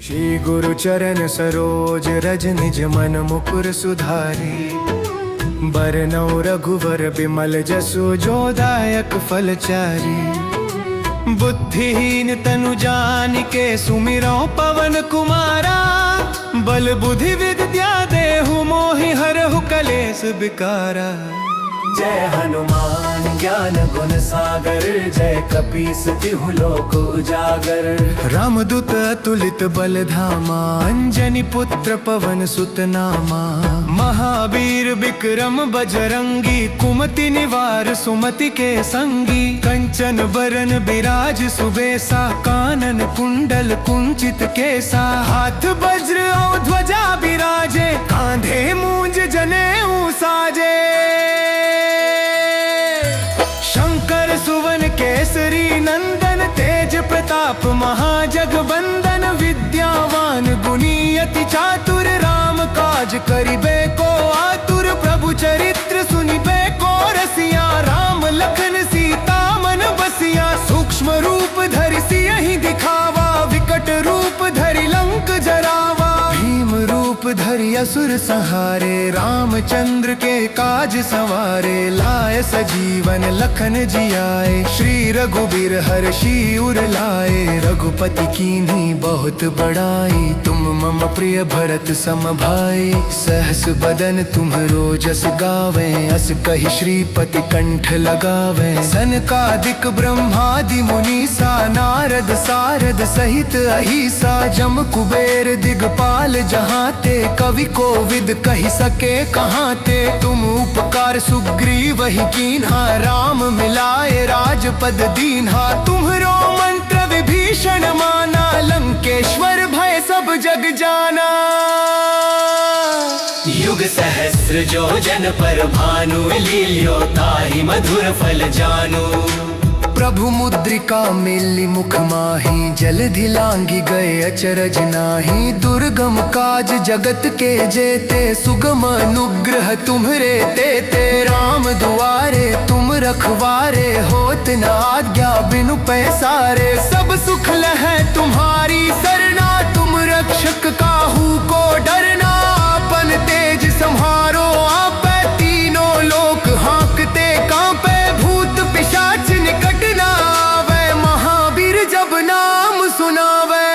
श्री गुरु चरण सरोज रज निज मन मुकुर सुधारी। बरनौ रघुवर बिमल जसु जो दायक फलचारी। बुद्धिहीन तनु जानिके सुमिरौ पवन कुमारा। बल बुद्धि विद्या देहु मोहि हरहु कलेस बिकारा। जय हनुमान ज्ञान गुण सागर जय कपीस तिहु लोक उजागर। रामदूत अतुलित बल धामा अंजनी पुत्र पवन सुत नामा। महावीर विक्रम बजरंगी कुमति निवार सुमति के संगी। कंचन बरन बिराज सुबेसा कानन कुंडल कुंचित केसा। हाथ वज्र और ध्वजा बिराजे कांधे मूंज जनेऊ साजे। शंकर सुवन केसरी नंदन तेज प्रताप महाजगबंदन। विद्यावान गुणी अति चातुर राम काज करिबे को आतुर। प्रभु चरित्र सुनिबे को रसिया राम लखन सीता मन बसिया। सूक्ष्म रूप धरि सियहि दिखावा विकट रूप धरि लंक जरावा। भीम रूप धरि असुर संहारे रामचंद्र के काज सवारे। लाय सजीवन लखन जियाए श्री रघुबीर हर्षि उर लाए। रघुपति कीन्ही बहुत बड़ाई तुम मम प्रिय भरत सम भाई। सहस बदन तुम्हरो जस गावे अस कहि श्रीपति कंठ लगावे। सनकादिक ब्रह्मादि मुनीसा नारद सारद सहित अहिसा। जम कुबेर दिगपाल जहाँ ते कवि कोविद कहि सके कहाँ ते। तुम उपकार सुग्रीव ही कीन्हा राम मिलाए राजपद दीन्हा। तुम्हरो मंत्र विभीषण माना लंकेश्वर भय सब जग जाना। युग सहस्र जो जन पर भानु लील्यो ताहि मधुर फल जानू। प्रभु मुद्रिका मिली मुख माही जलधि लांघि गए अचरज नाही। दुर्गम काज जगत के जेते सुगम अनुग्रह तुम्हरे तेते। राम दुआरे तुम रखवारे होत न आज्ञा बिनु पैसारे। सब सुख लहै तुम्हारी सरना तुम रक्षक काहू को डरना। अपन तेज सम्हारो आपै तीनों लोक हाँकते कांपे। भूत पिशाच निकट न आवे महावीर जब नाम सुनावे।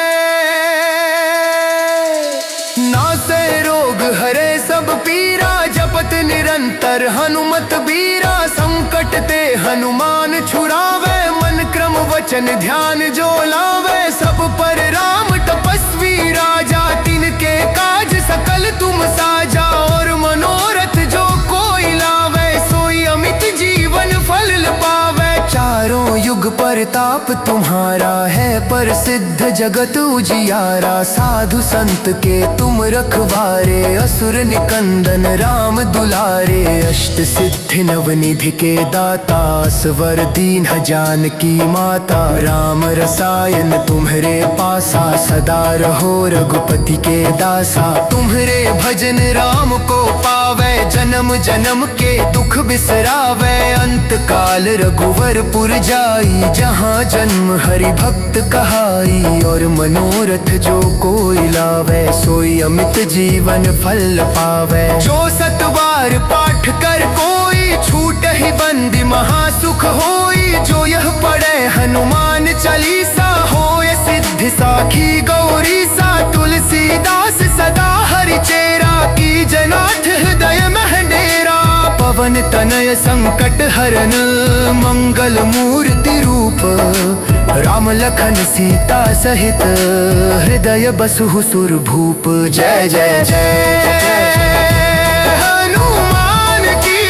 नासै रोग हरे सब पीरा जपत निरंतर हनुमत बीरा। संकट ते हनुमान छुड़ावे मन क्रम वचन ध्यान जो लावे। सब पर राम तपस्वी राजा तिनके काज सकल तुम साजा। और मनोरथ जो कोई लावे सोई अमित जीवन फल पावे। चारों युग परताप तुम्हारा है प्रसिद्ध जगत उजियारा। साधु संत के तुम रखवारे असुर निकंदन राम दुलारे। अष्ट सिद्धि नवनिधि के दाता स्वर दीन जानकी माता। राम रसायन तुम्हरे पासा सदा रहो रघुपति के दासा। तुम्हरे भजन राम को पावे जन्म जन्म के दुख बिसरावे। अंत काल रघुवर पुर जाई जहाँ जन्म हरि भक्त कहाई। और मनोरथ जो कोई लावे सोई अमित जीवन फल पावे। जो सतबार पाठ कर कोई छूट ही बंदी महासुख होई। जो यह पढ़े हनुमान चालीसा होय सिद्धि साखी गौरी सा। तुलसीदास सदा हरि चेरा की जनाथ हृदय में डेरा। पवन तनय संकट हरन मंगल मूर्ति रूप। राम लखन सीता सहित हृदय बसहु सुर भूप। जय जय जय हनुमान की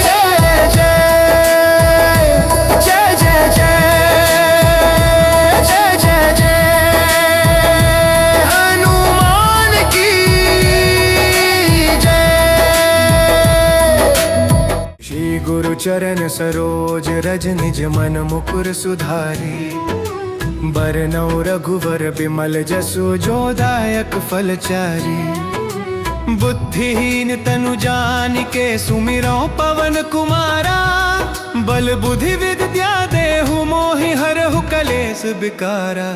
जय जय जय जय जय जय जय हनुमान की श्री गुरु चरण सरोज रज निज मन मुकुर सुधारी। बरनौ रघुवर बिमल जसु जो दायक फलचारी। बुद्धिहीन तनु जानिके सुमिरौ पवन कुमारा। बल बुद्धि विद्या देहु मोहि हरहु कलेस बिकारा।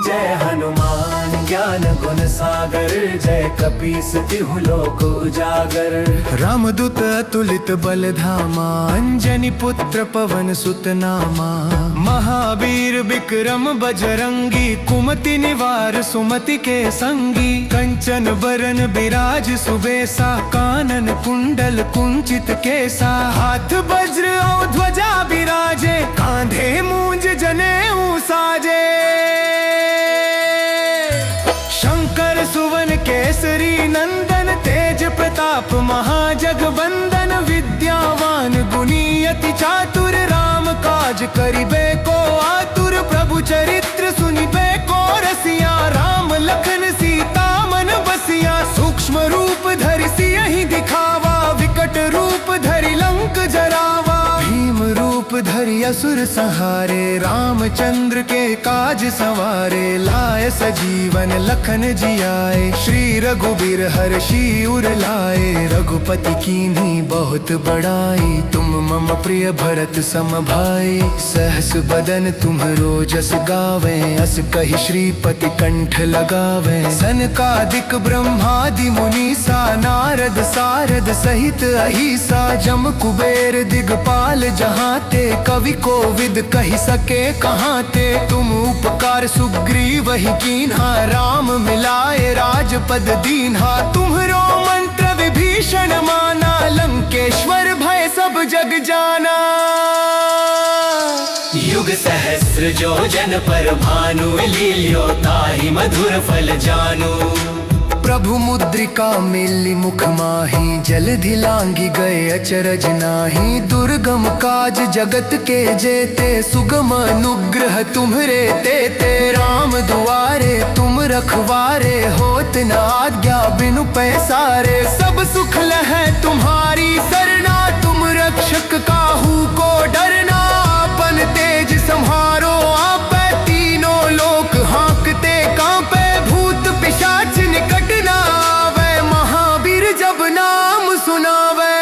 जय हनुमान ज्ञान गुण सागर, जय कपीस तिहु लोक उजागर। रामदूत अतुलित बल धामा, अंजनी पुत्र पवन सुत नामा। महावीर विक्रम बजरंगी, कुमति निवार सुमति के संगी। कंचन बरन बिराज सुबेसा, कानन कुंडल कुंचित केसा। हाथ वज्र और ध्वजा बिराजे, कांधे मूंज जनेऊ साजे। शंकर सुवन केसरी नंदन, तेज प्रताप महाजगबंदन। विद्यावान गुणी अति चातुर, राम काज करिबे को आतुर। प्रभु चरित्र सुनिबे को रसिया, राम लखन सीता मन बसिया। सूक्ष्म रूप धरि सियहि दिखावा, विकट रूप धरि लंक जरावा। भीम रूप धरि असुर संहारे, रामचंद्र के काज संवारे। लाए सजीवन लखन जियाए, श्री रघुबीर हर्षि उर लाए। रघुपति कीन्ही बहुत बड़ाई, तुम मम प्रिय भरत सम भाई। सहस बदन तुम्हरो जस गावे, अस कहि श्रीपति कंठ लगावे। सनकादिक ब्रह्मादि मुनीसा, नारद सारद सहित अहिसा। जम कुबेर दिगपाल जहाँ ते, कवि कोविद कहि सके कहाँ ते। तुम उपकार सुग्रीव ही कीन्हा, राम मिलाए राजपद दीन्हा। तुम्हरो मंत्र विभीषण माना, लंकेश्वर भय सब जग जाना। युग सहस्र जो जन पर भानु, लील्यो ताहि मधुर फल जानू। प्रभु मुद्रिका मिली मुख माही, जलधि लांघि गए अचरज नाही। दुर्गम काज जगत के जेते, सुगम अनुग्रह तुम्हरे तेते। राम दुआरे तुम रखवारे, होत न आज्ञा बिनु पैसारे। सब सुख लहै तुम्हारी सरना, तुम रक्षक काहू को डरना। अपन तेज सम्हारो आपै, तीनों लोक हाँकते कांपे। भूत पिशाच निकट न आवे, महावीर जब नाम सुनावे।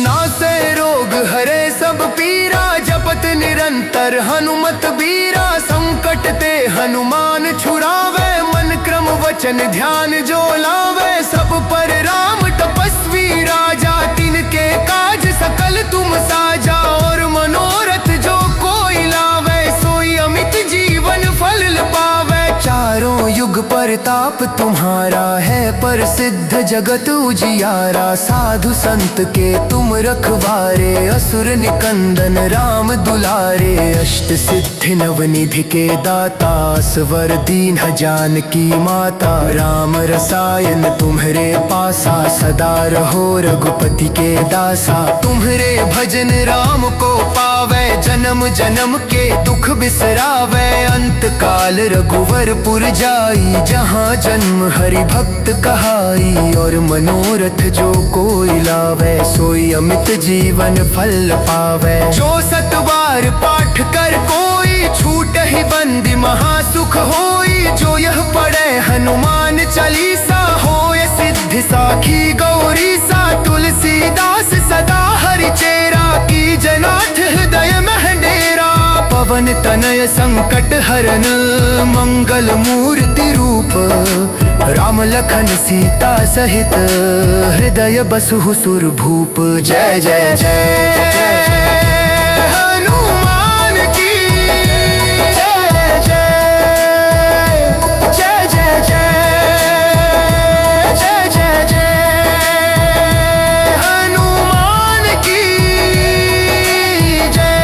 नासै रोग हरे सब पीरा, जपत निरंतर हनुमत बीरा। संकट ते हनुमान छुड़ावे, मन क्रम वचन ध्यान जो लावे। सब पर राम तपस्वी राजा, तिनके काज सकल तुम साजा। और मनोरथ जो कोई लावे, सोई अमित जीवन फल पावे। चारों युग परताप तुम्हारा है, प्रसिद्ध जगत उजियारा। साधु संत के तुम रखवारे, असुर निकंदन राम दुलारे। अष्ट सिद्धि नवनिधि के दाता, स्वर दीन जानकी माता। राम रसायन तुम्हरे पासा, सदा रहो रघुपति के दासा। तुम्हरे भजन राम को पावे, जन्म जन्म के दुख बिसरावे। अंत काल रघुवर पुर जाई, जहाँ जन्म हरि भक्त कहाई। और मनोरथ जो कोई लावे, सोई अमित जीवन फल पावे। जो सतबार पाठ कर कोई, छूट ही बंदी महासुख होई। जो यह पढ़े हनुमान चालीसा, होय सिद्धि साखी गौरी सा। तुलसीदास सदा हरि चेरा, की जनाथ हृदय मह डेरा। पवन तनय संकट हरन, मंगल मूर्ति रूप। राम लखन सीता सहित, हृदय बसहु सुर भूप। जय जय जय हनुमान की जय जय। जय जय जय जय जय जय हनुमान की जय।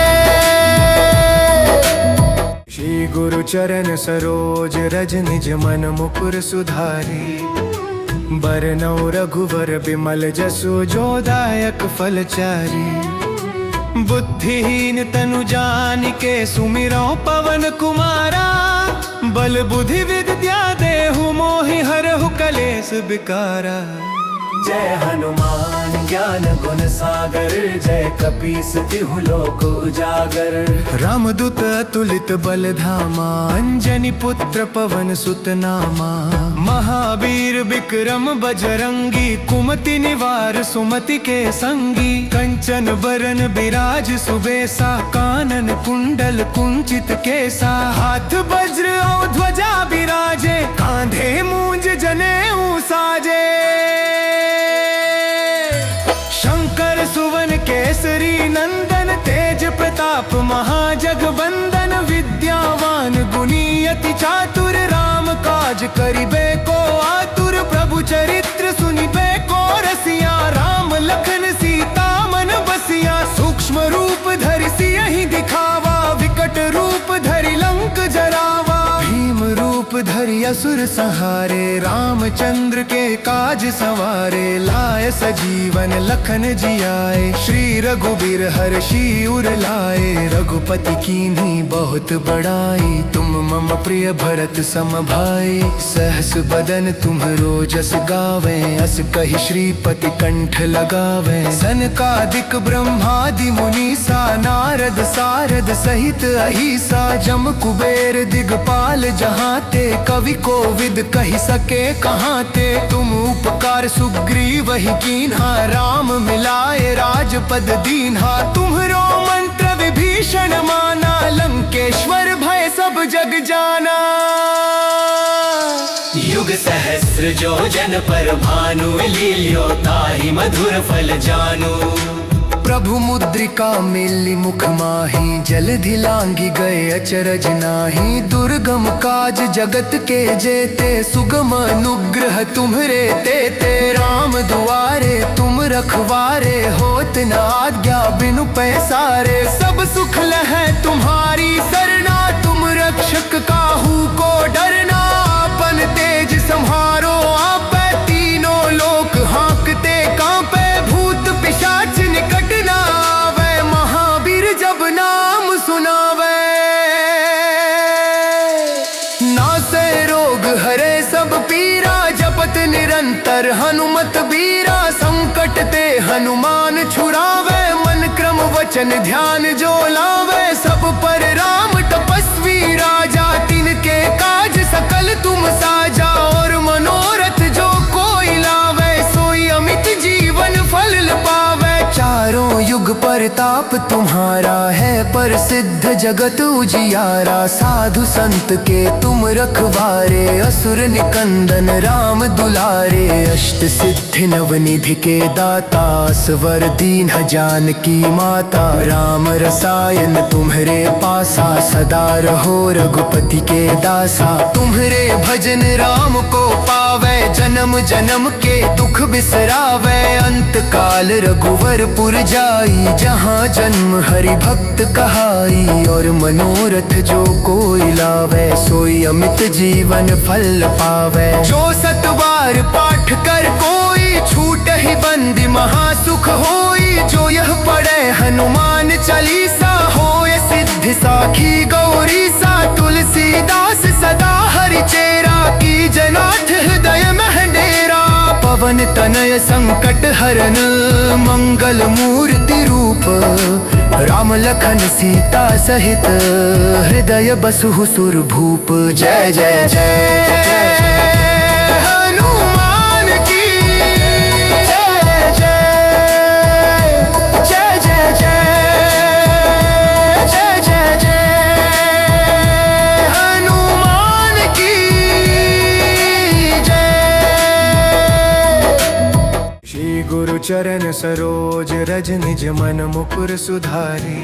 श्री गुरु चरण सरोज रज, निज मन मुकुर सुधारी। बरनौ रघुवर बिमल जसु, जो दायक फल चारी। बुद्धिहीन तनु जानिके, सुमिरौ पवन कुमारा। बल बुद्धि विद्या देहु मोहि, हरहु कलेस विकारा। जय हनुमान ज्ञान गुण सागर, जय कपीस तिहु लोक उजागर। रामदूत अतुलित बल धामा, अंजनी पुत्र पवन सुत नामा। महावीर विक्रम बजरंगी, कुमति निवार सुमति के संगी। कंचन बरन बिराज सुबेसा, कानन कुंडल कुंचित केसा। हाथ वज्र अति चातुर, राम काज करिबे को आतुर। प्रभु चरित्र सुनिबे को रसिया, राम लखन सीता मन बसिया। सूक्ष्म रूप धरि सियहि दिखावा, विकट रूप धरि लंक जरावा। भीम रूप धरि असुर संहारे, रामचंद्र के काज संवारे। लाय सजीवन लखन जियाए, श्री रघुबीर हर्षि उर लाए। रघुपति कीन्ही बहुत बड़ाई, तुम मम प्रिय भरत सम भाई। सहस बदन तुम्हरो जस गावे, अस कहि श्रीपति कंठ लगावे। सनकादिक ब्रह्मादि मुनीसा, नारद सारद सहित अहिसा। जम कुबेर दिगपाल जहाँ ते, कवि कोविद कहि सके कहाँ ते। तुम उपकार सुग्रीव ही कीन्हा, राम मिलाए राजपद दीन्हा। तुम्हरो मंत्र विभीषण माना, लंकेश्वर भय सब जग जाना। युग सहस्र जो जन पर भानु, लील्यो ताहि मधुर फल जानू। प्रभु मुद्रिका मिली मुख माही, जलधि लांघि गए अचरज नाही। दुर्गम काज जगत के जेते, सुगम अनुग्रह तुम्हरे तेते। राम दुआरे तुम रखवारे, होत न आज्ञा बिनु पैसारे। सब सुख लहै तुम्हारी सरना, तुम रक्षक काहू को डरना। आपन तेज सम्हारो आपै, तीनों लोक हाँकते कांपे। भूत पिशाच निकट ना आवे, महावीर जब नाम सुनावे। नासे रोग हरे सब पीरा, जपत निरंतर हनुमत बीरा। संकट ते हनुमान छुड़ावे, मन क्रम वचन ध्यान जो लावे। सब पर राम तपस्वी राजा, तिनके काज सकल तुम साजा। और मनोरथ जो कोई लावे, सोई अमित जीवन फल पावे। चारों युग परताप तुम्हारा है, प्रसिद्ध जगत उजियारा। साधु संत के तुम रखवारे, असुर निकंदन राम दुलारे। अष्ट सिद्धि नवनिधि के दाता, स्वर दीन जानकी माता। राम रसायन तुम्हरे पासा, सदा रहो रघुपति के दासा। तुम्हरे भजन राम को पावे, जन्म जन्म के दुख बिसरावे। अंत काल रघुवर पुर जाई, जहाँ जन्म हरि भक्त कहाई। और मनोरथ जो कोई लावे, सोई अमित जीवन फल पावे। जो सतबार पाठ कर कोई, छूट ही बंदी महासुख होई। जो यह पढ़े हनुमान चालीसा, होय सिद्धि साखी गौरी सा। तुलसीदास सदा हरि चेरा, की जनाथ हृदय में डेरा। पवन तनय संकट हरन, मंगल मूर्ति रूप। राम लखन सीता सहित, हृदय बसहु सुर भूप। जय जय जय हनुमान की जय जय। जय जय जय जय जय जय हनुमान की जय। श्री गुरु चरण सरोज रज, निज मन मुकुर सुधारी।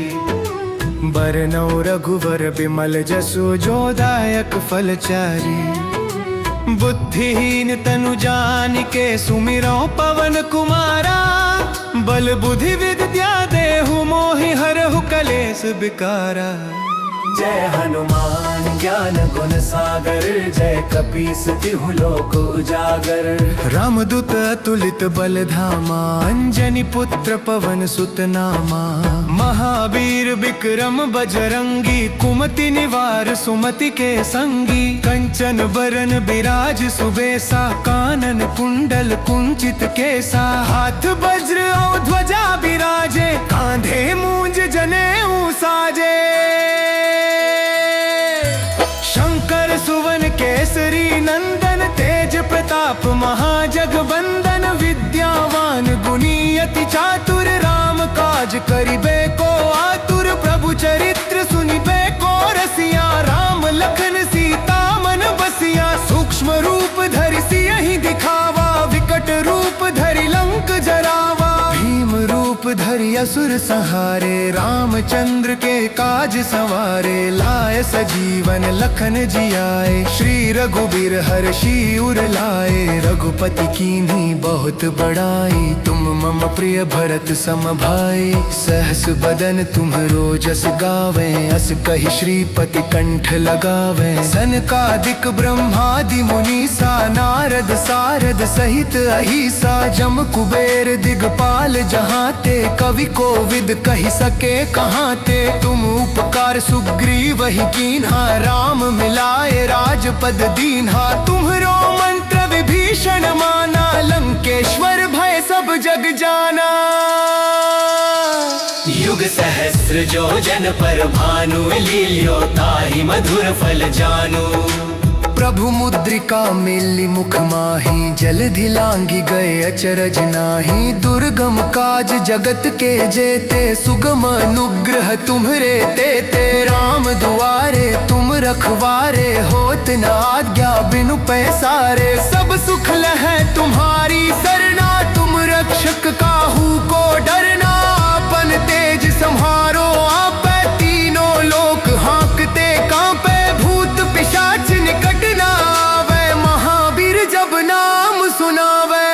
बरनउँ रघुवर बिमल जसु, जो दायक फल चारी। बुद्धिहीन तनु जानिके, सुमिरौ पवन कुमारा। बल बुद्धि विद्या देहु मोहि, हरहु कलेस विकारा। जय हनुमान ज्ञान गुण सागर, जय कपीस तिहु लोक उजागर। रामदूत अतुलित बल धामा, अंजनी पुत्र पवन सुत नामा। महावीर विक्रम बजरंगी, कुमति निवार सुमति के संगी। कंचन बरन बिराज सुबेसा, कानन कुंडल कुंचित केसा। हाथ वज्र और ध्वजा बिराजे, कांधे मूंज जनेऊ साजे। शंकर सुवन केसरी नंदन, तेज प्रताप महाजगबंदन। विद्यावान गुणी अति चातुर, राम काज करिबे को आतुर। प्रभु चरित्र सुनिबे को रसिया, राम लखन सीता मन बसिया। सूक्ष्म रूप धरि सियहि दिखावा, विकट रूप धरि लंक जरावा। भीम रूप धरि असुर संहारे, रामचंद्र के काज संवारे, लाए सजीवन लखन जियाए, श्री रघुबीर हर्षि उर लाए, रघुपति कीन्ही बहुत बड़ाई, तुम मम प्रिय भरत सम भाई, सहस बदन तुम्हरो जस गावे, अस कहि श्रीपति कंठ लगावे, सनकादिक ब्रह्मादि मुनीसा, नारद सारद सहित अहिसा, जम कुबेर दिगपाल जहाँ ते, कवि कोविद कहि सके कहाँ ते, तुम उपकार सुग्रीव ही कीन्हा, राम मिलाए राजपद दीन्हा, तुम्हरो मंत्र विभीषण माना, लंकेश्वर भय सब जग जाना। युग सहस्र जो जन पर भानु, लील्यो ताहि मधुर फल जानू। प्रभु मुद्रिका मिली मुख माही, जलधि लांघि गए अचरज नाही, दुर्गम काज जगत के जेते, सुगम अनुग्रह तुम्हरे तेते, राम दुआरे तुम रखवारे, होत न आज्ञा बिनु पैसारे, सब सुख लहै तुम्हारी सरना, तुम रक्षक काहू को डरना, अपन तेज सम्हारो आपै, तीनों लोक हाँकते कांपे, भूत पिशाच निकट न आवे, महावीर जब नाम सुनावे,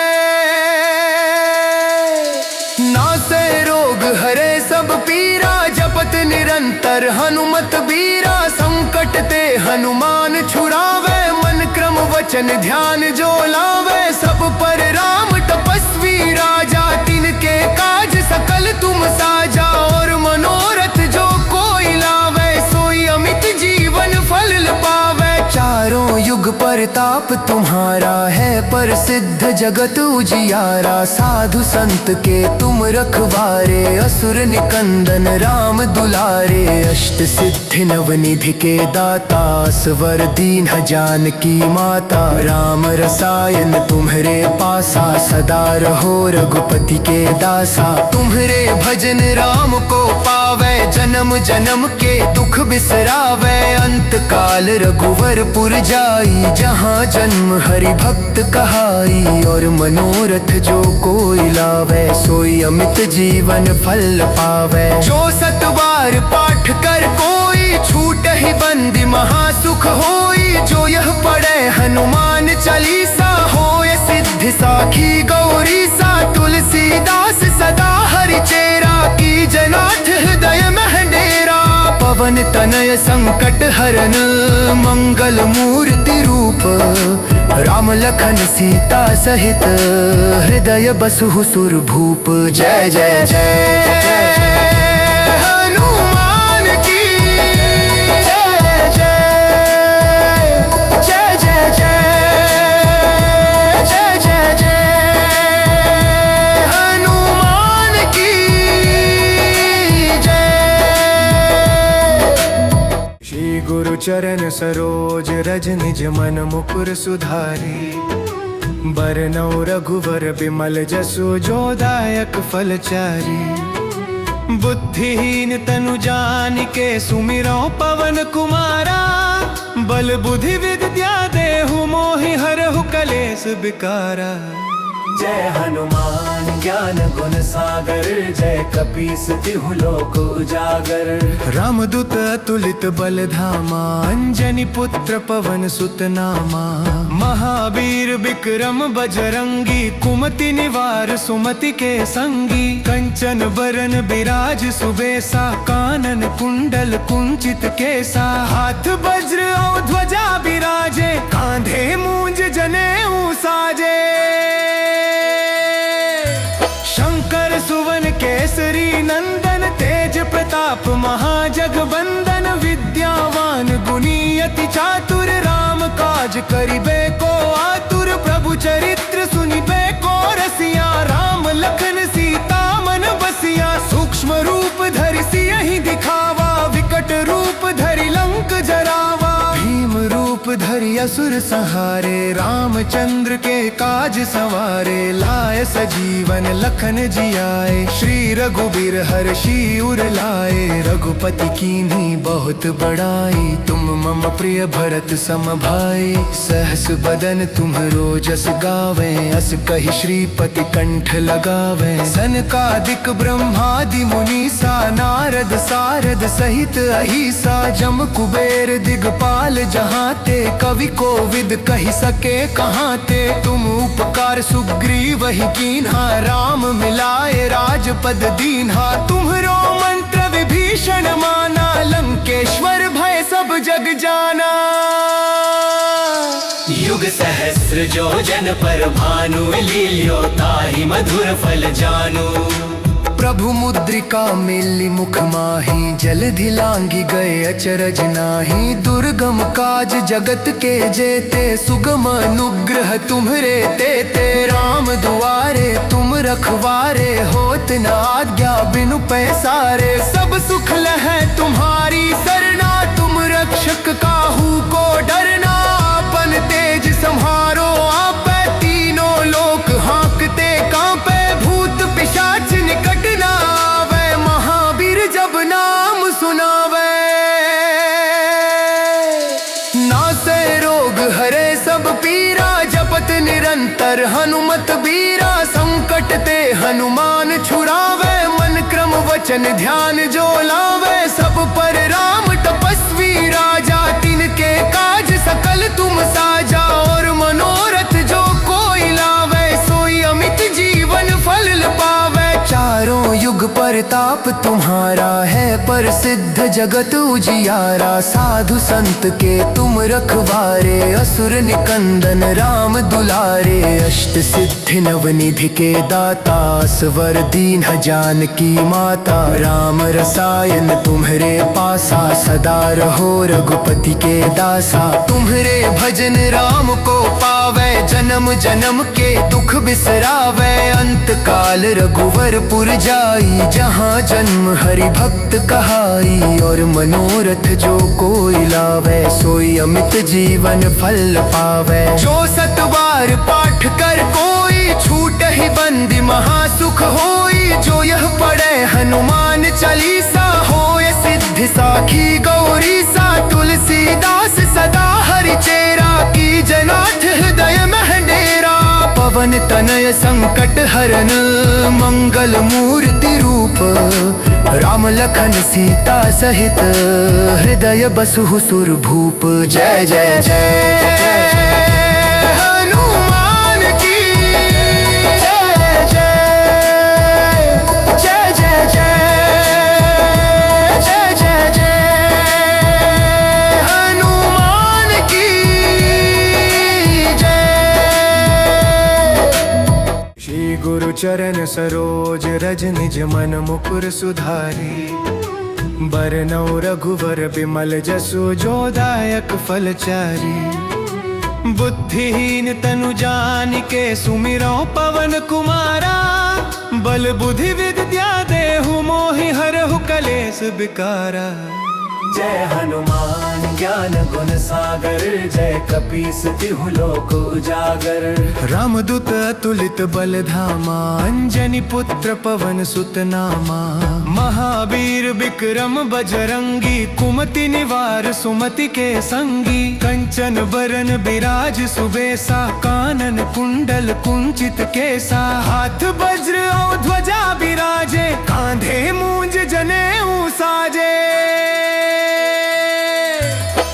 नासे रोग हरे सब पीरा, जपत निरंतर हनुमत बीरा, संकट ते हनुमान छुड़ावे, मन क्रम वचन ध्यान जो लावे, सब पर राम तपस्वी राजा, तिनके काज सकल तुम साजा, और मनोरथ जो कोई लावे, सोई अमित जीवन फल पावे, चारों युग परताप तुम्हारा है, प्रसिद्ध जगत उजियारा, साधु संत के तुम रखवारे, असुर निकंदन राम दुलारे, अष्ट सिद्धि नवनिधि के दाता, स्वर दीन जानकी माता, राम रसायन तुम्हरे पासा, सदा रहो रघुपति के दासा, तुम्हरे भजन राम को पावे, जन्म जन्म के दुख बिसरावे, अंत काल रघुवरपुर जाई, जहाँ जन्म हरि भक्त कहाई, और मनोरथ जो कोई लावे, सोई अमित जीवन फल पावे, जो सतबार पाठ कर कोई, छूट ही बंदी महासुख होई, जो यह पढ़े हनुमान चालीसा, होय सिद्धि साखी गौरी सा, तुलसीदास सदा हरि चेरा, की जनाथ हृदय में डेरा, पवन तनय संकट हरन, मंगल मूर्ति रूप, राम लखन सीता सहित, हृदय बसहु सुर भूप, जय जय जय हनुमान की जय जय जय जय जय जय जय हनुमान की श्री गुरु चरण सरोज रज निज मन मुकुर सुधारी, बरनौ रघुवर बिमल जसु जो दायक फल चारी, बुद्धिहीन तनु जानिके सुमिरो पवन कुमारा, बल बुद्धि विद्या देहु मोहि हरहु कलेस बिकारा। जय हनुमान ज्ञान गुण सागर, जय कपीस तिहु लोक उजागर, रामदूत अतुलित बल धामा, अंजनी पुत्र पवन सुत नामा, महावीर विक्रम बजरंगी, कुमति निवार सुमति के संगी, कंचन बरन बिराज सुबेसा, कानन कुंडल कुंचित केसा, हाथ वज्र और ध्वजा बिराजे, कांधे मूंज जनेऊ साजे, शंकर सुवन केसरी नंदन, तेज प्रताप महाजगबंदन, विद्यावान गुणी अति चातुर, राम काज करिबे को आतुर, प्रभु चरित्र सुनिबे को रसिया, राम लखन सीता मन बसिया, सूक्ष्म रूप धरि सियहि दिखावा, विकट रूप धरि लंक जरावा, धरि असुर संहारे, रामचंद्र के काज संवारे, लाए सजीवन लखन जियाए, श्री रघुबीर हर्षि उर लाए, रघुपति कीन्ही बहुत बड़ाई, तुम मम प्रिय भरत सम भाई, सहस बदन तुम्हरो जस गावे, अस कहि श्रीपति कंठ लगावे, सनकादिक ब्रह्मादि मुनीसा, नारद सारद सहित अहिसा, जम कुबेर दिगपाल जहाँ ते, कवि कोविद कहि सके कहाँ ते, तुम उपकार सुग्रीव ही कीन्हा, राम मिलाए राजपद दीन्हा, तुम्हरो मंत्र विभीषण माना, लंकेश्वर भय सब जग जाना। युग सहस्र जो जन पर भानु, लील्यो ताहि मधुर फल जानू। प्रभु मुद्रिका मिली मुख माही, जलधि लांघि गए अचरज नाही, दुर्गम काज जगत के जेते, सुगम अनुग्रह तुम्हरे तेते, राम दुआरे तुम रखवारे, होत न आज्ञा बिनु पैसारे, सब सुख लहै तुम्हारी सरना, तुम रक्षक काहू को डरना, अपन तेज सम्हारो आपै, तीनों लोक हाँकते कांपे, भूत पिशाच निकट ना आवे, महावीर जब नाम सुनावे, नासे रोग हरे सब पीरा, जपत निरंतर हनुमत बीरा, संकट ते हनुमान छुड़ावे, मन क्रम वचन ध्यान जो लावे, सब पर राम तपस्वी राजा, तिनके काज सकल तुम साजा, और मनोरथ जो कोई लावे, सोई अमित जीवन फल पावे, चारों युग परताप तुम्हारा है, प्रसिद्ध जगत उजियारा, साधु संत के तुम रखवारे, असुर निकंदन राम दुलारे, अष्ट सिद्धि नवनिधि के दाता, स्वर दीन जानकी माता, राम रसायन तुम्हरे पासा, सदा रहो रघुपति के दासा, तुम्हरे भजन राम को पावे, जन्म जन्म के दुख बिसरावे, अंत काल रघुवरपुर जाई, जहाँ जन्म हरि भक्त कहाई, और मनोरथ जो कोई लावे, सोई अमित जीवन फल पावे, जो सतबार पाठ कर कोई, छूट ही बंदी महासुख होई, जो यह पढ़े हनुमान चालीसा, होए सिद्धि साखी गौरी सा, तुलसीदास सदा हरि चेरा, की जनाथ हृदय में डेरा, पवन तनय संकट हरन, मंगल मूर्ति रूप, राम लखन सीता सहित, हृदय बसहु सुर भूप, जय जय जय हनुमान की जय जय, जय जय जय, जय जय हनुमान की जय। श्री गुरु चरण सरोज रज निज मन मुकुर सुधारी, बरनौ रघुवर बिमल जसु जो दायक फल चारी, बुद्धिहीन तनु जानिके सुमिरौ पवन कुमारा, बल बुद्धि विद्या देहु मोहि हरहु कलेस विकारा, जय हनुमान ज्ञान गुण सागर, जय कपीस तिहु लोक उजागर, रामदूत अतुलित बल धामा, अंजनी पुत्र पवन सुत नामा, महावीर विक्रम बजरंगी, कुमति निवार सुमति के संगी, कंचन बरन बिराज सुबेसा, कानन कुंडल कुंचित केसा, हाथ वज्र और ध्वजा बिराजे, कांधे मूंज जनेऊ साजे,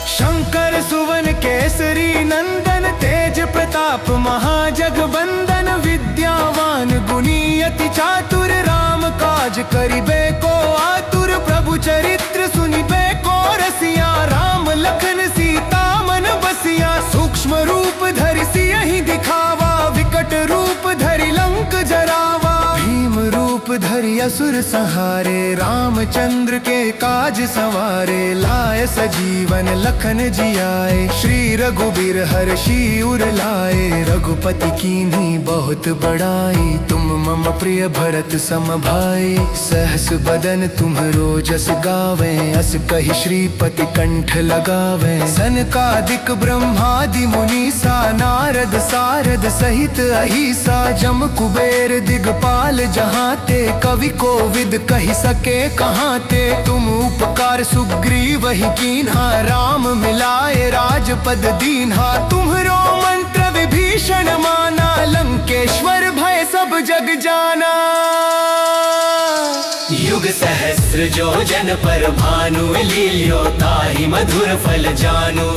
शंकर सुवन केसरी नंदन, तेज प्रताप महाजगबंदन, विद्यावान गुणी अति चातुर, राम काज करिबे को आतुर, प्रभु चरित्र सुनिबे को रसिया, राम लखन सीता मन बसिया, सूक्ष्म रूप धरि सियहि दिखावा, विकट रूप धरि लंक जरावा, भीम रूप धरि असुर संहारे, रामचंद्र के काज संवारे, लाए सजीवन लखन जियाए, श्री रघुबीर हर्षि उर लाए, रघुपति कीन्ही बहुत बड़ाई। तुम मम प्रिय भरत सम भाई, सहस बदन तुम्हरो जस गावे। अस कहि श्रीपति कंठ लगावे, सनकादिक ब्रह्मादि मुनीसा। नारद सारद सहित अहिसा, जम कुबेर दिगपाल जहाँ ते। कवि कोविद कहि सके कहाँ ते, तुम उपकार सुग्रीव ही कीन्हा। राम मिलाए राजपद दीन्हा, तुम्हरो मंत्र विभीषण माना। लंकेश्वर भय सब जग जाना, युग सहस्र जो जन पर भानु। लील्यो ताहि मधुर फल जानू।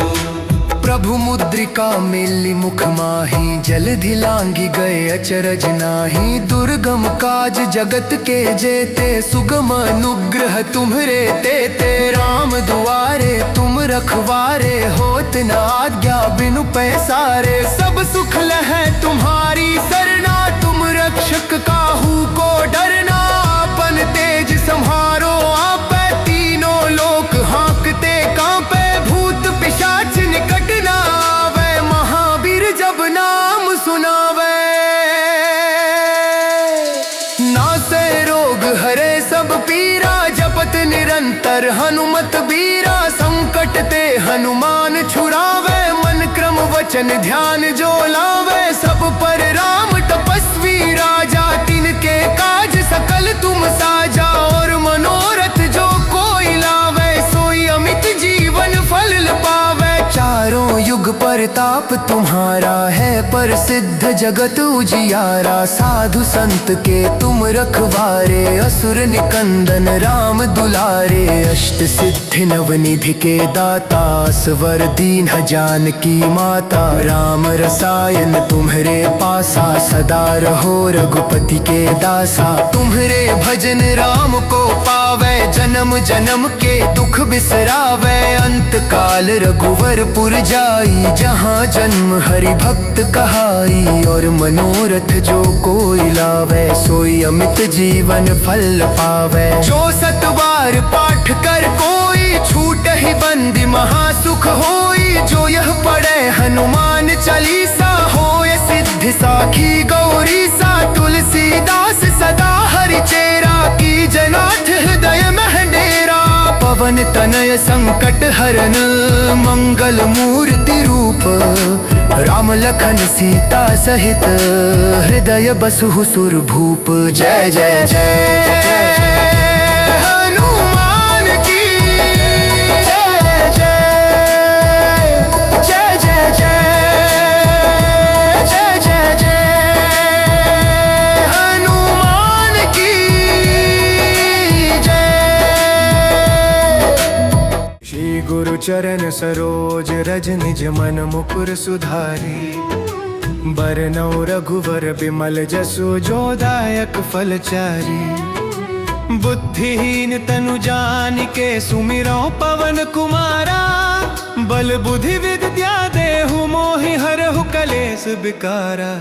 प्रभु मुद्रिका मिली मुख माही, जलधि लांघि गए अचरज नाही। दुर्गम काज जगत के जेते, सुगम अनुग्रह तुम्हरे तेते। राम दुआरे तुम रखवारे, होत न आज्ञा बिनु पैसारे। सब सुख लहै तुम्हारी सरना, तुम रक्षक काहू को डरना। अपन तेज सम्हारो आपै, तीनों लोक हाँकते कांपे। भूत पिशाच निकट न आवे, महावीर जब नाम सुनावे। नासे रोग हरे सब पीरा, जपत निरंतर हनुमत बीरा। संकट ते हनुमान छुड़ावे, मन क्रम वचन ध्यान जो लावे। सब पर राम तपस्वी राजा, तिनके काज सकल तुम साजा। और मनोरथ जो कोई लावे, सोई अमित जीवन फल पावे। चारों युग परताप तुम्हारा है, प्रसिद्ध जगत उजियारा। साधु संत के तुम रखवारे, असुर निकंदन राम दुलारे। अष्ट सिद्धि नवनिधि के दाता, स्वर दीन जानकी माता। राम रसायन तुम्हरे पासा, सदा रहो रघुपति के दासा। तुम्हरे भजन राम को पावे, जन्म जन्म के दुख बिसरावे। अंत काल रघुवर पुर जाई, जहाँ जन्म हरि भक्त कहाई। और मनोरथ जो कोई लावे, सोई अमित जीवन फल पावे। जो सतबार पाठ कर कोई, छूट ही बंदी महासुख होई। जो यह पढ़े हनुमान चालीसा, होय सिद्धि साखी गौरी सा। तुलसीदास सदा हरि चेरा, की जनाथ हृदय मह डेरा। पवन तनय संकट हरन, मंगल मूर्ति रूप। राम लखन सीता सहित, हृदय बसहु सुर भूप। जय जय जय हनुमान की जय जय। जय जय जय जय जय जय हनुमान की जय। श्री गुरु चरण सरोज रज, निज मन मुकुर सुधारी। बरनौ रघुवर बिमल जसु, जो दायक फल चारी। बुद्धिहीन तनु जानिके, सुमिरौ पवन कुमारा। बल बुद्धि विद्या देहु मोहि, हरहु कलेस विकारा।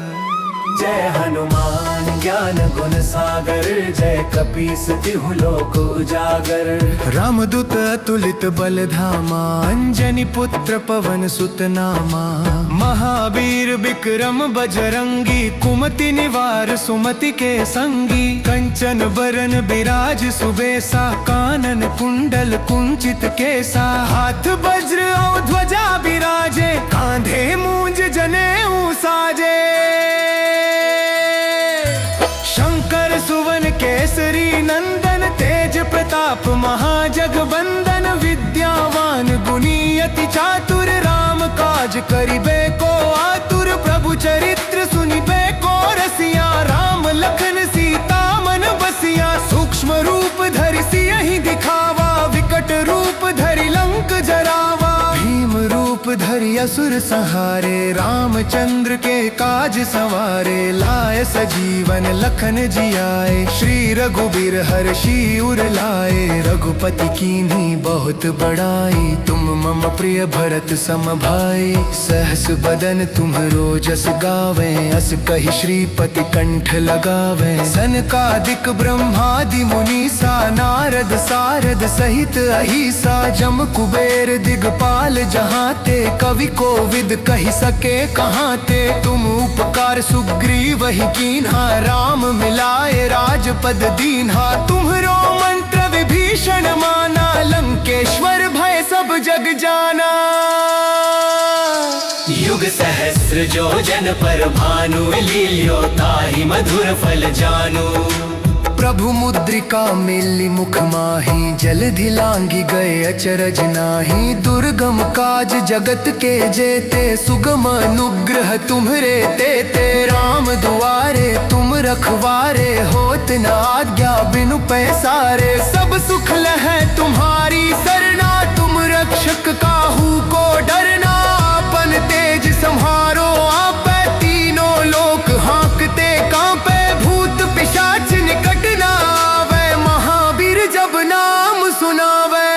जय हनुमान ज्ञान गुण सागर, जय कपीस तिहु लोक उजागर। रामदूत अतुलित बल धामा, अंजनी पुत्र पवन सुत नामा। महावीर विक्रम बजरंगी, कुमति निवार सुमति के संगी। कंचन बरन बिराज सुबेसा, कानन कुंडल कुंचित केसा। हाथ वज्र और ध्वजा बिराजे, कांधे मूंज जनेऊ साजे। शंकर सुवन केसरी नंदन, तेज प्रताप महाजगबंदन। विद्यावान गुणी अति चातुर, राम काज करिबे को आतुर। प्रभु चरित्र सुनिबे को रसिया, राम लखन सीता मन बसिया। सूक्ष्म रूप धरि सियहि दिखावा, विकट रूप धरि लंक जरावा। भीम रूप धरि असुर संहारे, रामचंद्र के काज सवारे। लाए सजीवन लखन जियाए, श्री रघुबीर हर्षि उर लाए। रघुपति कीन्ही बहुत बड़ाई, तुम मम प्रिय भरत सम भाई। सहस बदन तुम्हरो जस गावे, अस कहि श्रीपति कंठ लगावे। सनकादिक ब्रह्मादि मुनीसा, नारद सारद सहित अहिसा। जम कुबेर दिगपाल जहाँ ते, कवि कोविद कही सके कहाँ ते। तुम उपकार सुग्रीव ही कीन्हा, राम मिलाए राजपद दीन्हा। तुम्हरो मंत्र विभीषण माना, लंकेश्वर भय सब जग जाना। युग सहस्र जो जन पर भानु, लील्यो ताहि मधुर फल जानू। प्रभु मुद्रिका मिली मुख माही, जलधि लांघि गए अचरज नाही। दुर्गम काज जगत के जेते, सुगम अनुग्रह तुम्हरे तेते। राम दुआरे तुम रखवारे, होत न आज्ञा बिनु पैसारे। सब सुख लहै तुम्हारी सरना, तुम रक्षक काहू को डरना। अपन तेज संहारो आपै, तीनों लोक हाँकते कांपे। भूत पिशाच निकट न आवे, महावीर जब नाम सुनावे।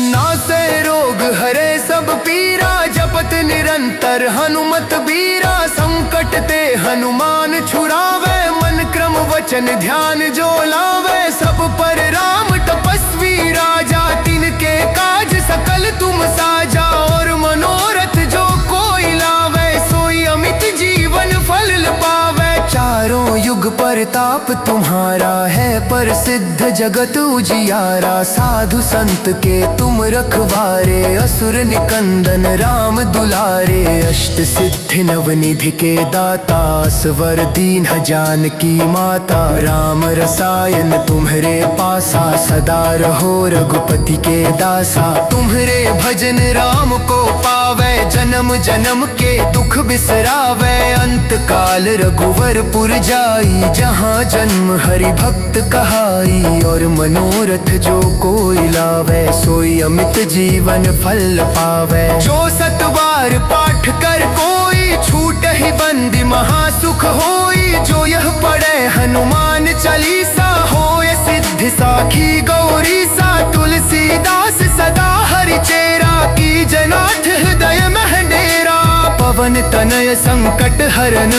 नासे रोग हरे सब पीरा, जपत निरंतर हनुमत बीरा। संकट ते हनुमान छुड़ावे, मन क्रम वचन ध्यान जो लावे। सब पर राम तपस्वी राजा, तिनके काज सकल तुम साजा। और मनोरथ जो कोई लावे, सोई अमित जीवन फल पावे। चारों युग परताप तुम्हारा है, प्रसिद्ध जगत उजियारा। साधु संत के तुम रखवारे, असुर निकंदन राम दुलारे। अष्ट सिद्धि नवनिधि के दाता, स्वर दीन जानकी माता। राम रसायन तुम्हरे पासा, सदा रहो रघुपति के दासा। तुम्हरे भजन राम को पावे, जन्म जन्म के दुख बिसरावे। अंत काल रघुवर पुर जाई, जहाँ जन्म हरि भक्त कहाई। और मनोरथ जो कोई लावे, सोई अमित जीवन फल पावे। जो सतबार पाठ कर कोई, छूट ही बंदी महासुख होई। जो यह पढ़े हनुमान चालीसा, होय सिद्धि साखी गौरी सा। तुलसीदास सदा हरि चेरा, की जनाथ हृदय मह डेरा। पवन तनय संकट हरन,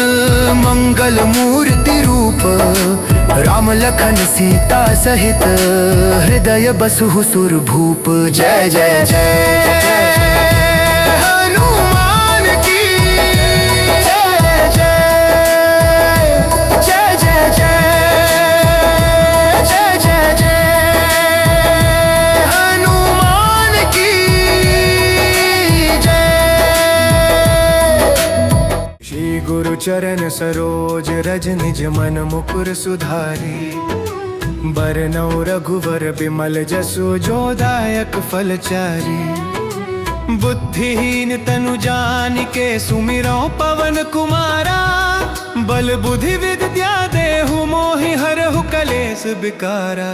मंगल मूर्ति रूप। राम लखन सीता सहित, हृदय बसहु सुरभूप। जय जय जय हनुमान की जय जय। जय जय जय जय जय जय हनुमान की जय। श्री गुरु चरण सरोज रज, निज मन मुकुर सुधारी। बरनउँ रघुवर बिमल जसु, जो दायक फलचारी। बुद्धिहीन तनु जानिके, सुमिरौ पवन कुमारा। बल बुद्धि विद्या देहु मोहि, हरहु कलेस विकारा।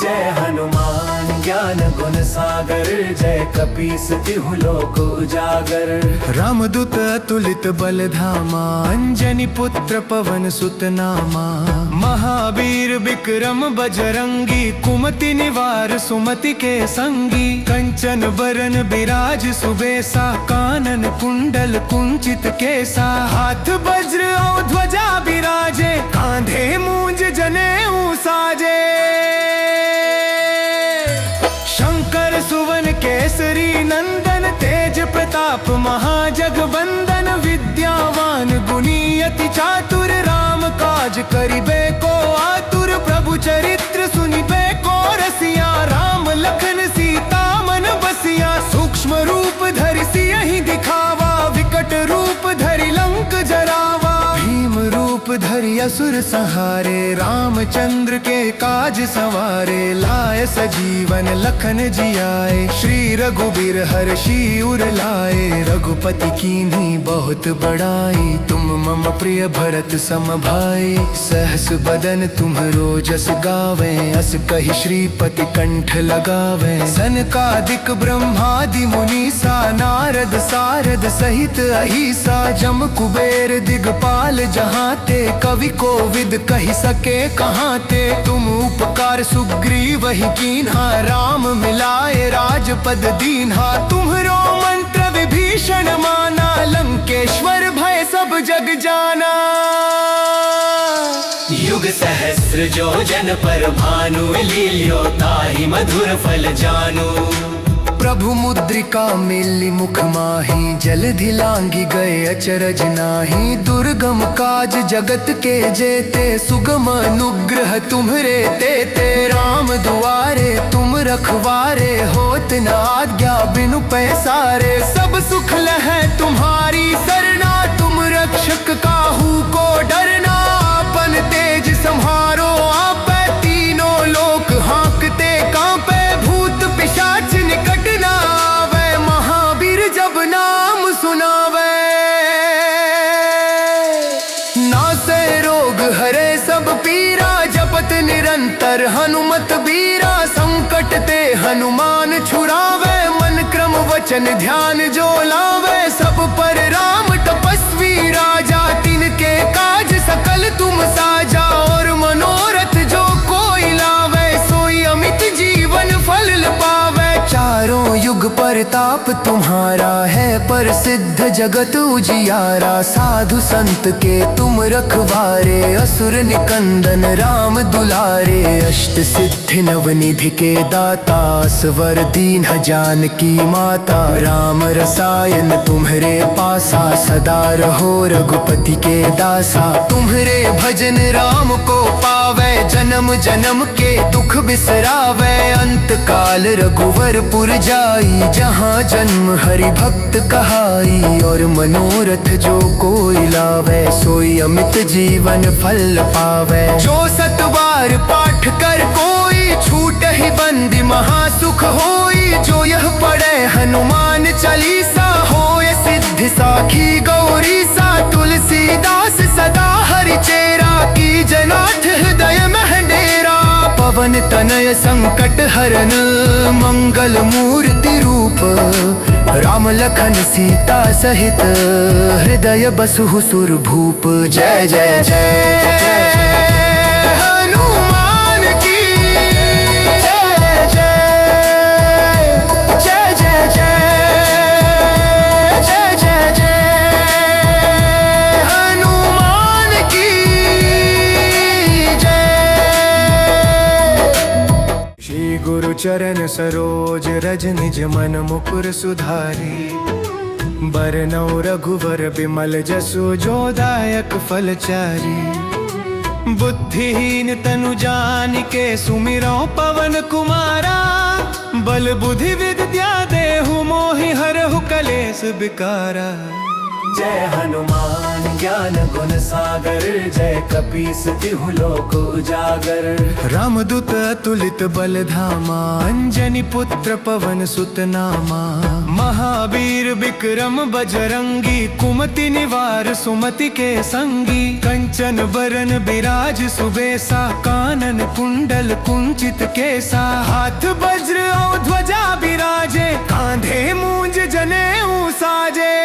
जय हनुमान ज्ञान गुण सागर, जय कपीस तिहु लोक उजागर। रामदूत अतुलित बल धामा, अंजनी पुत्र पवन सुत नामा। महावीर विक्रम बजरंगी, कुमति निवार सुमति के संगी। कंचन बरन बिराज सुबेसा, कानन कुंडल कुंचित केसा। हाथ वज्र और ध्वजा बिराजे, कांधे मूंज जनेऊ साजे। शंकर सुवन केसरी नंदन, तेज प्रताप महाजगवंदन। विद्यावान गुणी अति चातुर, राम काज करिबे को आतुर। प्रभु चरित्र सुनिबे को रसिया, राम लखन सीता मन बसिया। सूक्ष्म रूप धरि सियहि दिखावा, विकट रूप धरि लंक जरावा। भीम रूप धरि असुर संहारे, रामचंद्र के काज संवारे। लाए सजीवन लखन जियाए, श्री रघुबीर हर्षि उर लाए। रघुपति कीन्ही बहुत बड़ाई, तुम मम प्रिय भरत सम भाई। सहस बदन तुम्हरो जस गावे, अस कहि श्रीपति कंठ लगावे। सनकादिक ब्रह्मादि मुनीसा, नारद सारद सहित अहिसा। जम कुबेर दिगपाल जहाँ ते, कवि कोविद कही सके कहाँ ते। तुम उपकार सुग्रीव ही कीन्हा, राम मिलाए राजपद दीन्हा। तुम्हरो मंत्र विभीषण माना, लंकेश्वर भय सब जग जाना। युग सहस्र जो जन पर भानु, लील्यो ताहि मधुर फल जानू। प्रभु मुद्रिका मिली मुख माही, जलधि लांगी गए अचरज नाही। दुर्गम काज जगत के जेते, सुगम अनुग्रह तुम्हरे तेते। राम दुआरे तुम रखवारे, होत न आज्ञा बिनु पैसारे। सब सुख लहै तुम्हारी सरना, तुम रक्षक काहू को डरना। अपन तेज सम्हारो आपै, तीनों लोक हाँकते कांपे। भूत पिशाच निकट ना आवे, महावीर जब नाम सुनावे। नासे रोग हरे सब पीरा, जपत निरंतर हनुमत बीरा। संकट ते हनुमान छुड़ावे, मन क्रम वचन ध्यान जो लावे। सब पर राम तपस्वी राजा, तिनके काज सकल तुम साजा। और मनोरथ जो कोई लावे, सोई अमित जीवन फल पावे। चारों युग परताप तुम्हारा है, प्रसिद्ध जगत उजियारा। साधु संत के तुम रखवारे, असुर निकंदन राम दुलारे। अष्ट सिद्धि नवनिधि के दाता, स्वर दीन जानकी माता। राम रसायन तुम्हरे पासा, सदा रहो रघुपति के दासा। तुम्हरे भजन राम को पावे, जन्म जन्म के दुख बिसरावे। अंत काल रघुवरपुर जाई, जहाँ जन्म हरि भक्त कहाई। और मनोरथ जो कोई लावे, सोई अमित जीवन फल पावे। जो सतबार पाठ कर कोई, छूट ही बंदी महासुख होई। जो यह पढ़े हनुमान चालीसा, होय सिद्धि साखी गौरी सा। तुलसीदास सदा हरि चेरा, की जनाथ हृदय में डेरा। पवन तनय संकट हरन, मंगल मूर्ति रूप। राम लखन सीता सहित, हृदय बसहु सुर भूप। जय जय जय हनुमान की जय जय। जय जय जय जय जय जय हनुमान की जय। श्री गुरु चरण सरोज रज, निज मन मुकुर सुधारी। बरनउँ रघुवर बिमल जसु, जो दायक फल चारी। बुद्धिहीन तनु जानिके, सुमिरौ पवन कुमारा। बल बुद्धि विद्या देहु मोहि, हरहु कलेस विकारा। जय हनुमान ज्ञान गुण सागर, जय कपीस तिहु लोक उजागर। रामदूत अतुलित बल धामा, अंजनी पुत्र पवन सुत नामा। महावीर विक्रम बजरंगी, कुमति निवार सुमति के संगी। कंचन बरन बिराज सुबेसा, कानन कुंडल कुंचित केसा। हाथ वज्र और ध्वजा बिराजे, कांधे मूंज जनेऊ साजे।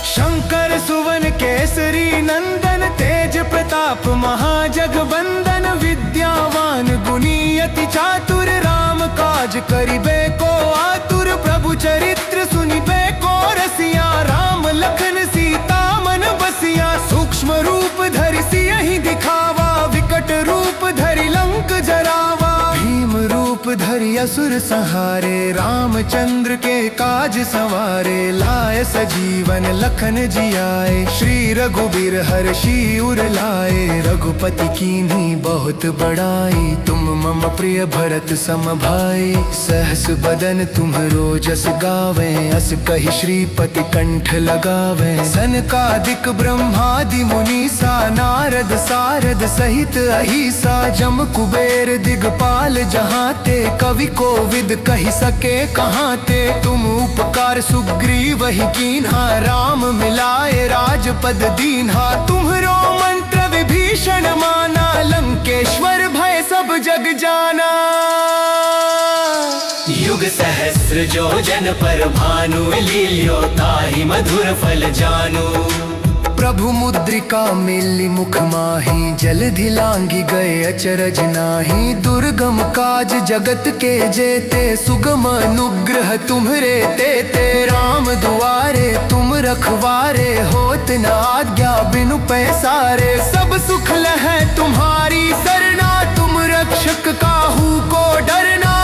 शंकर सुवन केसरी नंदन, तेज प्रताप महाजगबंदन। विद्यावान गुणी अति चातुर, राम काज करिबे को आतुर। प्रभु चरित्र सुनिबे को रसिया, राम लखन सीता मन बसिया। सूक्ष्म रूप धरि सियहि दिखावा, विकट रूप धरि लंक जरावा। भीम रूप धरि असुर संहारे, रामचंद्र के काज संवारे। लाय सजीवन लखन जियाए, श्री रघुबीर हर्षि उर लाए। रघुपति कीन्ही बहुत बड़ाई, तुम मम प्रिय भरत सम भाई। सहस बदन तुम्हरो जस गावे, अस कहि श्रीपति कंठ लगावे। सनकादिक ब्रह्मादि मुनीसा, नारद सारद सहित अहिसा। जम कुबेर दिगपाल जहाँ ते, कवि कोविद कहि सके कहाँ ते। तुम उपकार सुग्रीव ही कीन्हा, राम मिलाए राजपद दीन्हा। तुम्हरो मंत्र विभीषण माना, लंकेश्वर भय सब जग जाना। युग सहस्र जो जन पर भानु, लील्यो ताहि मधुर फल जानू। प्रभु मुद्रिका मिली मुख माही, जलधि लांगी गए अचरज नाही। दुर्गम काज जगत के जेते, सुगम अनुग्रह तुम्हरे तेते। राम दुआरे तुम रखवारे, होत न आज्ञा बिनु पैसारे। सब सुख लहै तुम्हारी सरना, तुम रक्षक काहू को डरना।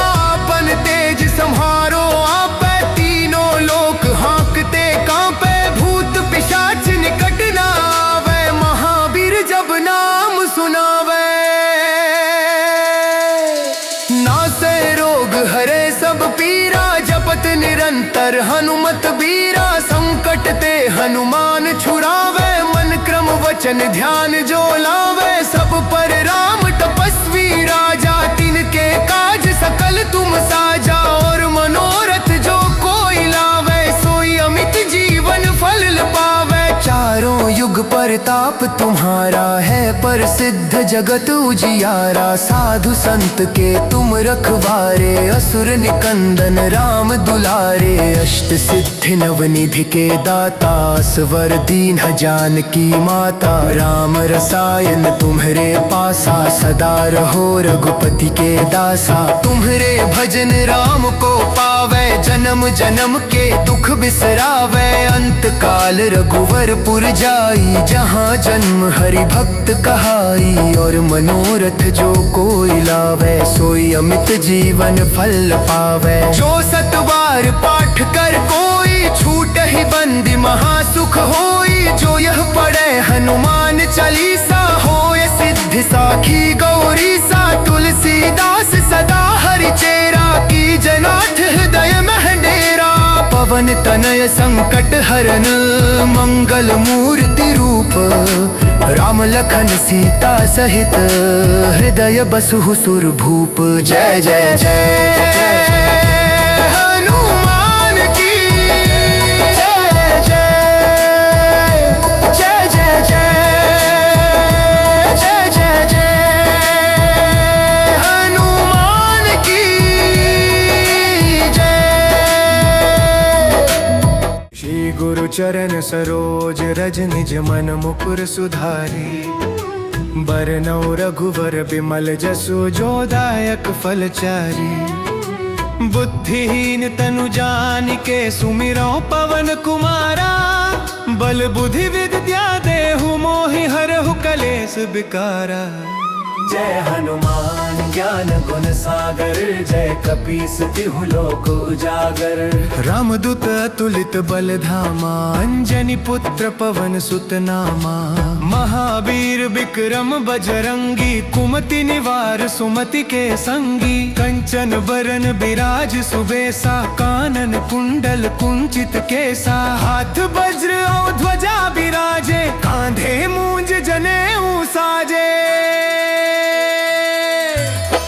निरंतर हनुमत बीरा, संकट ते हनुमान छुड़ावे, मन क्रम वचन ध्यान जो लावे। सब पर राम तपस्वी राजा, तिनके काज सकल तुम साजा। और मनोरथ जो कोई लावे, सोई अमित जीवन फल पावे। चारों युग परताप तुम्हारा है, प्रसिद्ध जगत उजियारा। साधु संत के तुम रखवारे, असुर निकंदन राम दुलारे। अष्ट सिद्धि नवनिधि के दाता, स्वर दीन जानकी माता। राम रसायन तुम्हरे पासा, सदा रहो रघुपति के दासा। तुम्हरे भजन राम को पावे, जन्म जन्म के दुख बिसरावे। अंत काल रघुवर पुर जाई, जहाँ जन्म हरि भक्त कहाई। और मनोरथ जो कोई लावे, सोई अमित जीवन फल पावे। जो सतबार पाठ कर कोई, छूट ही बंदी महासुख होई। जो यह पढ़े हनुमान चालीसा, होय सिद्धि साखी गौरी सा। तुलसीदास सदा हरि चेरा, की जनाथ हृदय में डेरा। पवन तनय संकट हरन, मंगल मूर्ति रूप। राम लखन सीता सहित, हृदय बसहु सुर भूप। जय जय जय हनुमान की जय जय जय जय जय जय जय हनुमान की श्री गुरु चरण सरोज रज निज मन मुकुर सुधारी। बरनौ रघुवर बिमल जसु, जो दायक फल चारी। बुद्धिहीन तनु जानिके, सुमिरौ पवन कुमारा। बल बुद्धि विद्या देहु मोहि, हरहु कलेस बिकारा। जय हनुमान ज्ञान गुण सागर, जय कपीस तिहु लोक उजागर। रामदूत अतुलित बल धामा, अंजनी पुत्र पवन सुत नामा। महावीर विक्रम बजरंगी, कुमति निवार सुमति के संगी। कंचन बरन बिराज सुबेसा, कानन कुंडल कुंचित केसा। हाथ वज्र और ध्वजा बिराजे, कांधे मूंज जनेऊ साजे।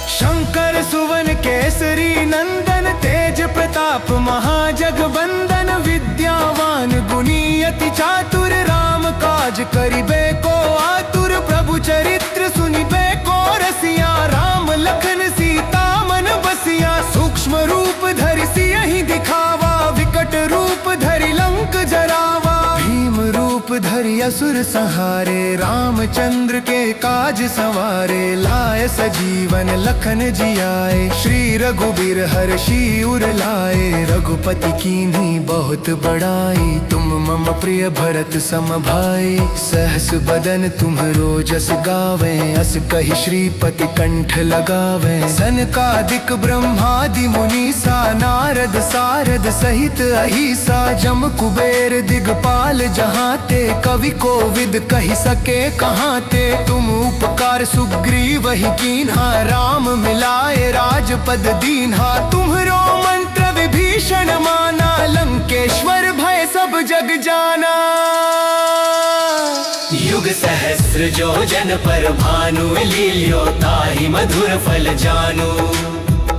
शंकर सुवन केसरी नंदन, तेज प्रताप महाजगबंदन। विद्यावान गुणी अति चातुर, राम काज करिबे को आतुर। प्रभु चरित्र सुनिबे को रसिया, राम लखन सीता मन बसिया। सूक्ष्म रूप धरि सियहि दिखावा, विकट रूप धरि लंक जरावा। भीम रूप धरि असुर संहारे, रामचंद्र के काज संवारे। लाय सजीवन लखन जियाए, श्री रघुबीर हर्षि उर लाए। रघुपति कीन्ही बहुत बड़ाई, तुम मम प्रिय भरत सम भाई। सहस बदन तुम्हरो जस गावे, अस कहि श्रीपति कंठ लगावे। सनकादिक ब्रह्मादि मुनीसा, नारद सारद सहित अहिसा। जम कुबेर दिगपाल जहाते, कवि कोविद कहि सके कहाँ ते। तुम उपकार सुग्रीव ही कीन्हा, राम मिलाए राजपद दीन्हा। तुम्हरो मंत्र विभीषण माना, लंकेश्वर भय सब जग जाना। युग सहस्र जो जन पर भानु, लील्यो ताहि मधुर फल जानू।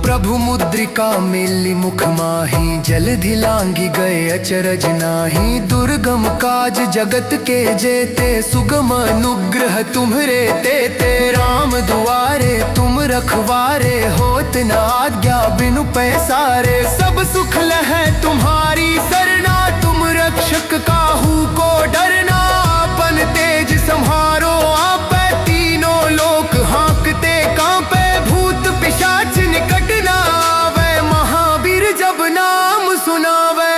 प्रभु मुद्रिका मिली मुख माही, जलधि लांघि गए अचरज नाही। दुर्गम काज जगत के जेते, सुगम अनुग्रह तुम्हरे तेते। राम दुआरे तुम रखवारे, होत न आज्ञा बिनु पैसारे। सब सुख लहै तुम्हारी सरना, तुम रक्षक काहू को डरना। अपन तेज सम्हारो आपै, तीनों लोक हाँकते कांपे। भूत पिशाच निकट न आवे, महावीर जब नाम सुनावे।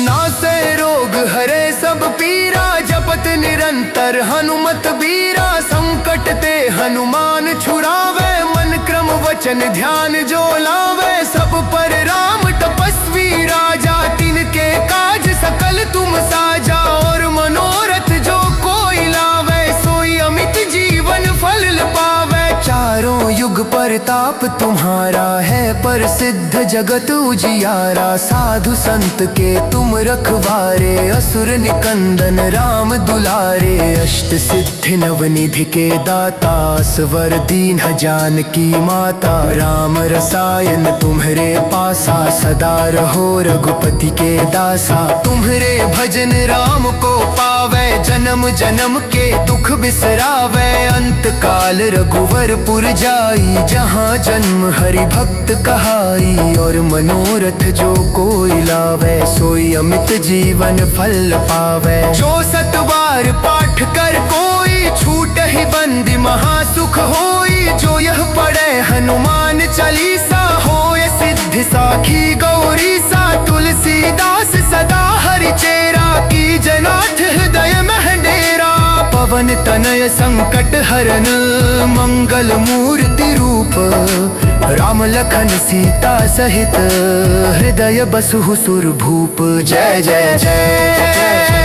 नासै रोग हरे सब पीरा, जपत निरंतर हनुमत बीरा। संकट ते हनुमान छुड़ावे, मन क्रम वचन ध्यान जो लावे। सब पर राम तपस्वी राजा, तिनके काज सकल तुम साजा। और मनोरथ जो कोई लावे, सोई अमित जीवन फल पावे। चारों युग परताप तुम्हारा है, प्रसिद्ध जगत उजियारा, साधु संत के तुम रखवारे, असुर निकंदन राम दुलारे, अष्ट सिद्धि नवनिधि के दाता, स्वर दीन जानकी माता, राम रसायन तुम्हरे पासा, सदा रहो रघुपति के दासा। तुम्हरे भजन राम को पावे, जन्म जन्म के दुख बिसरावे, अंत काल रघुवरपुर जाई, जहाँ जन्म हरि भक्त कहाई, और मनोरथ जो कोई लावे, सोई अमित जीवन फल पावे। जो सतबार पाठ कर कोई, छूट ही बंदी महासुख होई, जो यह पढ़े हनुमान चालीसा, होए सिद्धि साखी गौरी सा, तुलसीदास सदा हरि चेरा, की जनाथ हृदय में डेरा। पवन तनय संकट हरन, मंगल मूर्ति रूप, राम लखन सीता सहित, हृदय बसहु सुर भूप। जय जय जय जय।